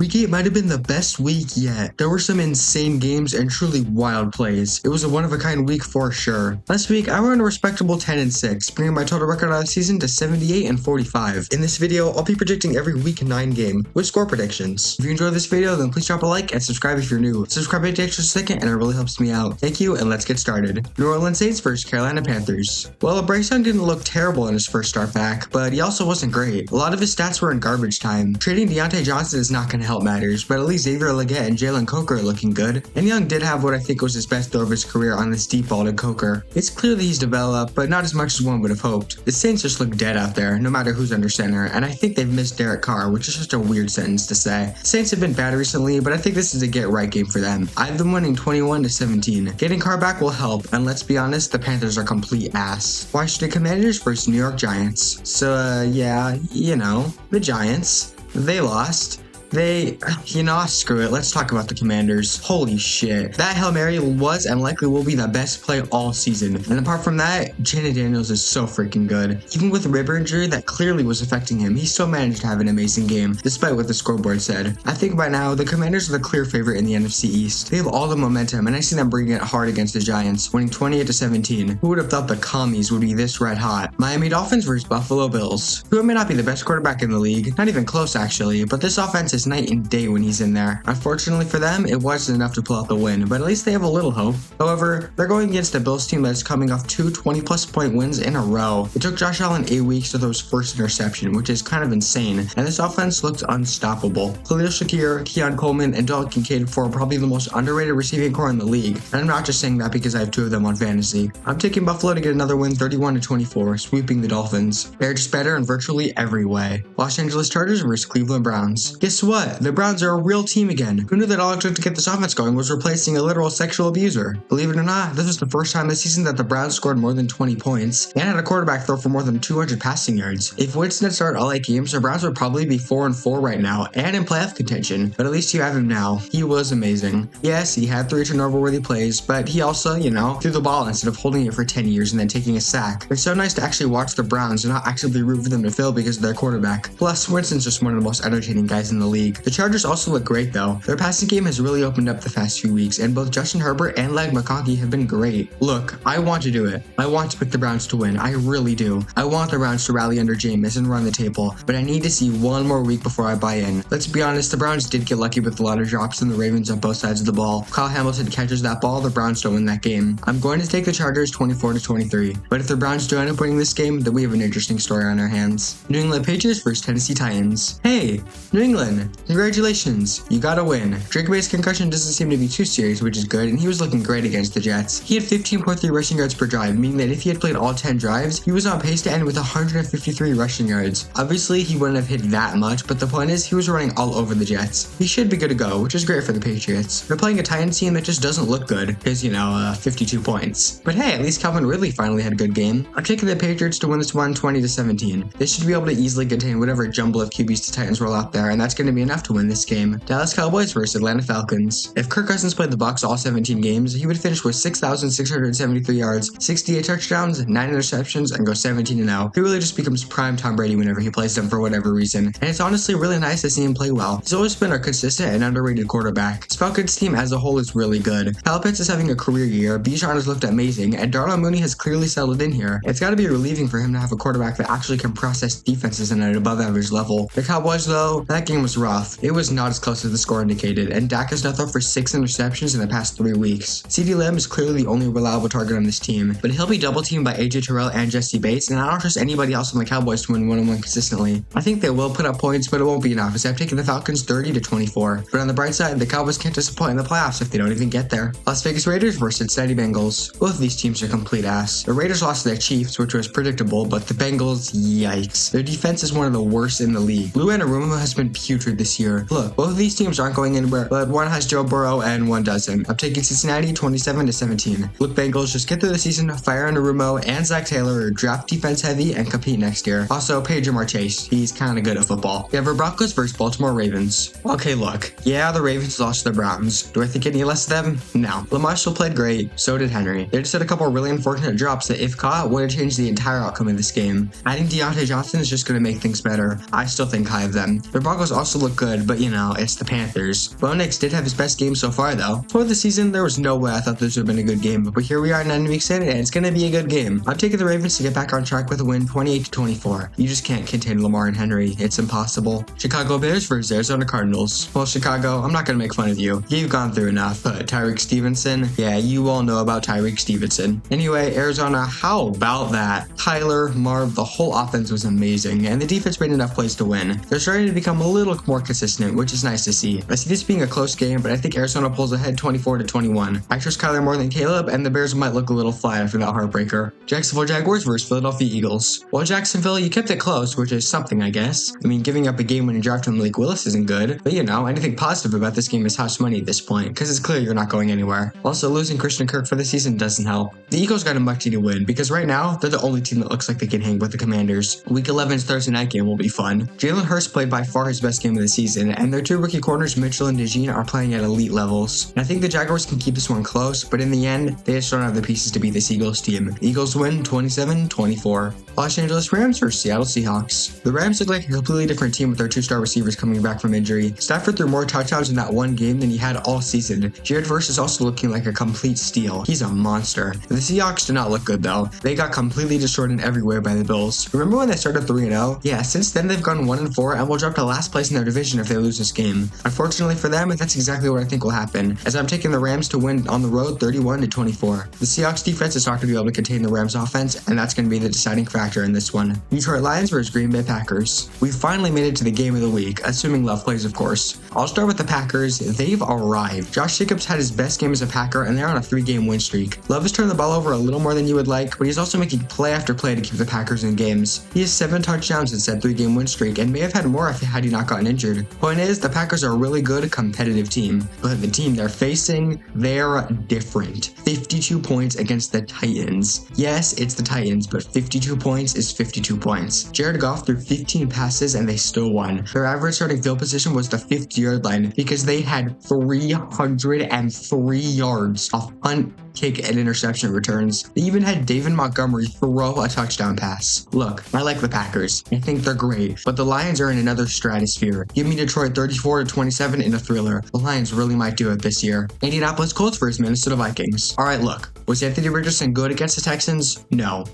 Week 8 might have been the best week yet. There were some insane games and truly wild plays. It was a one-of-a-kind week for sure. Last week, I ran a respectable 10-6, bringing my total record on the season to 78-45. In this video, I'll be predicting every week 9 game with score predictions. If you enjoyed this video, then please drop a like and subscribe if you're new. Subscribe takes extra second and it really helps me out. Thank you, and let's get started. New Orleans Saints versus Carolina Panthers. Well, Bryce Young didn't look terrible in his first start back, but he also wasn't great. A lot of his stats were in garbage time. Trading Deontay Johnson is not going to help matters, but at least Xavier Legette and Jalen Coker are looking good. And Young did have what I think was his best throw of his career on this deep ball to Coker. It's clear that he's developed, but not as much as one would have hoped. The Saints just look dead out there, no matter who's under center, and I think they've missed Derek Carr, which is just a weird sentence to say. The Saints have been bad recently, but I think this is a get-right game for them. I have them winning 21-17. Getting Carr back will help, and let's be honest, the Panthers are complete ass. Washington Commanders versus New York Giants. So, yeah, the Giants. They lost. Screw it. Let's talk about the Commanders. Holy shit. That Hail Mary was and likely will be the best play all season. And apart from that, Jaden Daniels is so freaking good. Even with a rib injury that clearly was affecting him, he still managed to have an amazing game, despite what the scoreboard said. I think by now, the Commanders are the clear favorite in the NFC East. They have all the momentum, and I see them bringing it hard against the Giants, winning 28-17. Who would have thought the Commies would be this red hot? Miami Dolphins versus Buffalo Bills. Tua may not be the best quarterback in the league, not even close actually, but this offense is night and day when he's in there. Unfortunately for them, it wasn't enough to pull out the win, but at least they have a little hope. However, they're going against a Bills team that's coming off 2 20-plus point wins in a row. It took Josh Allen 8 weeks to throw his first interception, which is kind of insane, and this offense looked unstoppable. Khalil Shakir, Keon Coleman, and Dalton Kincaid form probably the most underrated receiving core in the league, and I'm not just saying that because I have 2 of them on fantasy. I'm taking Buffalo to get another win 31-24, sweeping the Dolphins. They're just better in virtually every way. Los Angeles Chargers versus Cleveland Browns. Guess what? The Browns are a real team again. Who knew that all it took to get this offense going was replacing a literal sexual abuser? Believe it or not, this was the first time this season that the Browns scored more than 20 points and had a quarterback throw for more than 200 passing yards. If Winston had started all 8 games, the Browns would probably be 4-4 right now and in playoff contention, but at least you have him now. He was amazing. Yes, he had 3 turnover-worthy plays, but he also, threw the ball instead of holding it for 10 years and then taking a sack. It's so nice to actually watch the Browns and not actively root for them to fail because of their quarterback. Plus, Winston's just one of the most entertaining guys in the league. The Chargers also look great though. Their passing game has really opened up the past few weeks, and both Justin Herbert and Leg McConkey have been great. Look, I want to do it. I want to pick the Browns to win. I really do. I want the Browns to rally under Jameis and run the table, but I need to see one more week before I buy in. Let's be honest, the Browns did get lucky with a lot of drops and the Ravens on both sides of the ball. Kyle Hamilton catches that ball, the Browns don't win that game. I'm going to take the Chargers 24-23, but if the Browns do end up winning this game, then we have an interesting story on our hands. New England Patriots versus Tennessee Titans. Hey, New England, congratulations. You got a win. Drake May's concussion doesn't seem to be too serious, which is good, and he was looking great against the Jets. He had 15.3 rushing yards per drive, meaning that if he had played all 10 drives, he was on pace to end with 153 rushing yards. Obviously, he wouldn't have hit that much, but the point is, he was running all over the Jets. He should be good to go, which is great for the Patriots. They're playing a Titans team that just doesn't look good, because, 52 points. But hey, at least Calvin Ridley finally had a good game. I'm taking the Patriots to win this one 20-17. They should be able to easily contain whatever jumble of QBs the Titans roll out there, and that's going to be enough to win this game. Dallas Cowboys versus Atlanta Falcons. If Kirk Cousins played the Bucs all 17 games, he would finish with 6,673 yards, 68 touchdowns, 9 interceptions, and go 17-0. He really just becomes prime Tom Brady whenever he plays them for whatever reason, and it's honestly really nice to see him play well. He's always been a consistent and underrated quarterback. This Falcons team as a whole is really good. Kyle Pitts is having a career year, Bijan has looked amazing, and Darnell Mooney has clearly settled in here. It's got to be relieving for him to have a quarterback that actually can process defenses at an above average level. The Cowboys though, that game was rough. It was not as close as the score indicated, and Dak has now thrown for 6 interceptions in the past 3 weeks. CeeDee Lamb is clearly the only reliable target on this team, but he'll be double teamed by AJ Terrell and Jesse Bates, and I don't trust anybody else on the Cowboys to win 1-1 consistently. I think they will put up points, but it won't be enough, as I've taken the Falcons 30-24. But on the bright side, the Cowboys can't disappoint in the playoffs if they don't even get there. Las Vegas Raiders versus Cincinnati Bengals. Both of these teams are complete ass. The Raiders lost to their Chiefs, which was predictable, but the Bengals, yikes. Their defense is one of the worst in the league. Lou Anarumo has been putrid this year. Look, both of these teams aren't going anywhere, but one has Joe Burrow and one doesn't. I'm taking Cincinnati 27-17. Look, Bengals, just get through the season, fire Anarumo and Zach Taylor, draft defense heavy, and compete next year. Also, pay Jamar Chase. He's kind of good at football. Denver Broncos versus Baltimore Ravens. Okay, look. Yeah, the Ravens lost to the Browns. Do I think any less of them? No. Lamar still played great. So did Henry. They just had a couple really unfortunate drops that, if caught, would have changed the entire entire outcome of this game. Adding Deontay Johnson is just going to make things better. I still think high of them. The Broncos also look good, but it's the Panthers. Bo Nix did have his best game so far though. For the season, there was no way I thought this would have been a good game, but here we are 9 weeks in, and it's going to be a good game. I'm taking the Ravens to get back on track with a win 28-24. You just can't contain Lamar and Henry. It's impossible. Chicago Bears versus Arizona Cardinals. Well, Chicago, I'm not going to make fun of you. You've gone through enough. But Tyreek Stevenson, yeah, you all know about Tyreek Stevenson. Anyway, Arizona, how about that? Tyler, Marv, the whole offense was amazing, and the defense made enough plays to win. They're starting to become a little more consistent, which is nice to see. I see this being a close game, but I think Arizona pulls ahead 24-21. I trust Kyler more than Caleb, and the Bears might look a little flat after that heartbreaker. Jacksonville Jaguars versus Philadelphia Eagles. Well, Jacksonville, you kept it close, which is something, I guess. I mean, giving up a game when you draft Malik Willis isn't good, but anything positive about this game is house money at this point, because it's clear you're not going anywhere. Also, losing Christian Kirk for the season doesn't help. The Eagles got a much-needed win, because right now, they're the only team that looks like they can hang with the Commanders. Week 11's Thursday night game will be fun. Jalen Hurts played by far his best game of the season, and their two rookie corners, Mitchell and DeJean, are playing at elite levels. And I think the Jaguars can keep this one close, but in the end, they just don't have the pieces to beat this Eagles team. The Eagles win 27-24. Los Angeles Rams versus Seattle Seahawks. The Rams look like a completely different team with their two-star receivers coming back from injury. Stafford threw more touchdowns in that one game than he had all season. Jared Verse is also looking like a complete steal. He's a monster. The Seahawks do not look good though. They got completely destroyed in every way by the Bills. Remember when they started 3-0? Yeah, since then they've gone 1-4 and will drop to last place in their division if they lose this game. Unfortunately for them, that's exactly what I think will happen, as I'm taking the Rams to win on the road 31-24. The Seahawks defense is not going to be able to contain the Rams offense, and that's going to be the deciding factor in this one. Detroit Lions versus Green Bay Packers. We finally made it to the game of the week, assuming Love plays of course. I'll start with the Packers. They've arrived. Josh Jacobs had his best game as a Packer, and they're on a 3-game win streak. Love has turned the ball over a little more than you would like, but he's also making play after play to keep the Packers in games. He has 7 touchdowns in said 3-game win streak, and may have had more had he not gotten injured. Point is, the Packers are a really good, competitive team, but the team they're facing, they're different. 52 points against the Titans. Yes, it's the Titans, but 52 points is 52 points. Jared Goff threw 15 passes and they still won. Their average starting field position was the 50-yard line because they had 303 yards off punt, kick, and interception returns. They even had David Montgomery throw a touchdown pass. Look, I like the Packers. I think they're great, but the Lions are in another stratosphere. Give me Detroit 34-27 in a thriller. The Lions really might do it this year. Indianapolis Colts versus Minnesota Vikings. Alright, look. Was Anthony Richardson good against the Texans? No,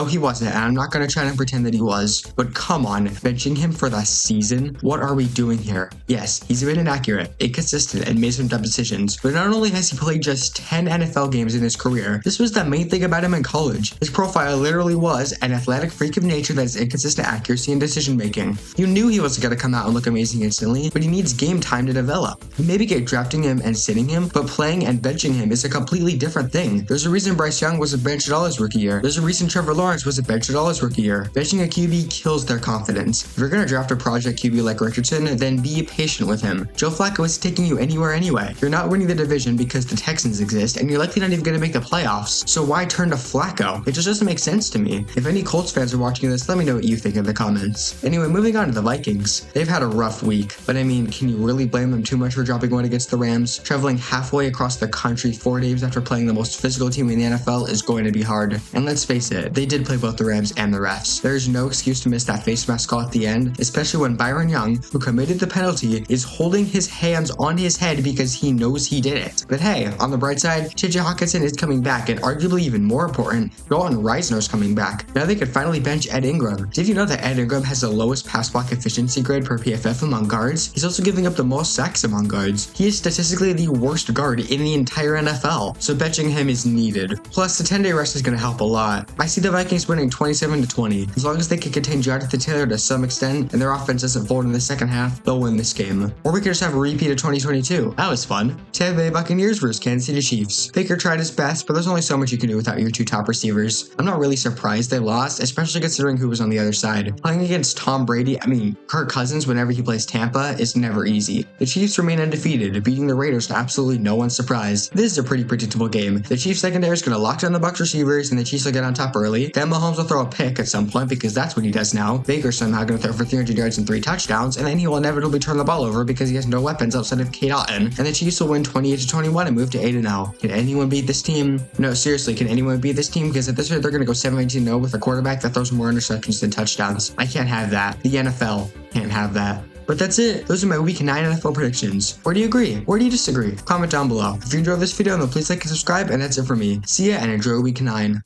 he wasn't, and I'm not going to try to pretend that he was. But come on, benching him for the season? What are we doing here? Yes, he's been inaccurate, inconsistent, and made some dumb decisions, but not only has he played just 10 NFL games in his career, this was the main thing about him in college. His profile literally was an athletic freak of nature that has inconsistent accuracy and decision making. You knew he wasn't going to come out and look amazing instantly, but he needs game time to develop. You maybe get drafting him and sitting him, but playing and benching him is a completely different thing. There's a reason Bryce Young was a bench at all his rookie year. There's a reason Trevor Lawrence was a bench at all his rookie year. Benching a QB kills their confidence. If you're going to draft a project QB like Richardson, then be patient with him. Joe Flacco is taking you anywhere anyway. You're not winning the division because the Texans exist, and you're likely not even going to make the playoffs, so why turn to Flacco? It just doesn't make sense to me. If any Colts fans are watching this, let me know what you think in the comments. Anyway, moving on to the Vikings. They've had a rough week, but I mean, can you really blame them too much for dropping one against the Rams? Traveling halfway across the country 4 days after playing the most physical team in the NFL is going to be hard. And let's face it, they did play both the Rams and the refs. There's no excuse to miss that face mask call at the end, especially when Byron Young, who committed the penalty, is holding his hands on his head because he knows he did it. But hey, on the bright side, J.J. Hawkinson is coming back, and arguably even more important, Dalton Reisner's coming back. Now they could finally bench Ed Ingram. Did you know that Ed Ingram has the lowest pass block efficiency grade per PFF among guards? He's also giving up the most sacks among guards. He is statistically the worst guard in the entire NFL, so benching him is needed. Plus, the 10-day rest is going to help a lot. I see the Vikings winning 27-20. As long as they can contain Jonathan Taylor to some extent, and their offense doesn't fold in the second half, they'll win this game. Or we could just have a repeat of 2022. That was fun. Tampa Bay Buccaneers versus Kansas City Chiefs. Baker tried his best, but there's only so much you can do without your two top receivers. I'm not really surprised they lost, especially considering who was on the other side. Playing against Tom Brady, Kirk Cousins whenever he plays Tampa is never easy. The Chiefs remain undefeated, beating the Raiders to absolutely no one's surprise. This is a pretty predictable game. The Chiefs secondary is going to lock down the Bucs receivers, and the Chiefs will get on top early. Then Mahomes will throw a pick at some point because that's what he does now. Baker's somehow going to throw for 300 yards and 3 touchdowns, and then he will inevitably turn the ball over because he has no weapons outside of Kate Otten, and the Chiefs will win 28-21 and move to 8-0. Can anyone beat this this team? No, seriously, can anyone beat this team? Because at this rate, they're going to go 17-0 with a quarterback that throws more interceptions than touchdowns. I can't have that. The NFL can't have that. But that's it. Those are my week 9 NFL predictions. Where do you agree? Where do you disagree? Comment down below. If you enjoyed this video, then please like and subscribe, and that's it for me. See ya and enjoy week 9.